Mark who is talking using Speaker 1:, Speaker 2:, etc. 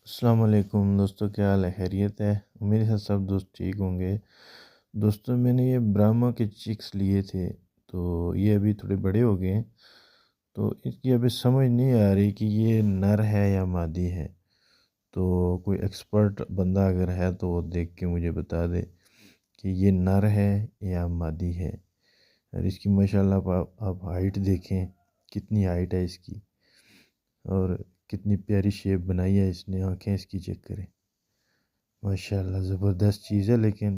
Speaker 1: अस्सलाम वालेकुम दोस्तों, क्या हाल है? खैरियत है? मेरे साथ सब दोस्त ठीक होंगे। दोस्तों, मैंने ये ब्राह्मा के चिक्स लिए थे, तो ये अभी थोड़े बड़े हो गए हैं। तो इसकी अभी समझ नहीं आ रही कि ये नर है या मादी है। तो कोई एक्सपर्ट बंदा अगर है तो वो देख के मुझे बता दे कि ये नर है या मादी है। और इसकी माशाल्लाह आप हाइट देखें, कितनी हाइट है इसकी, और कितनी प्यारी शेप बनाई है इसने। आंखें इसकी चेक करें, माशाल्लाह ज़बरदस्त चीज़ है। लेकिन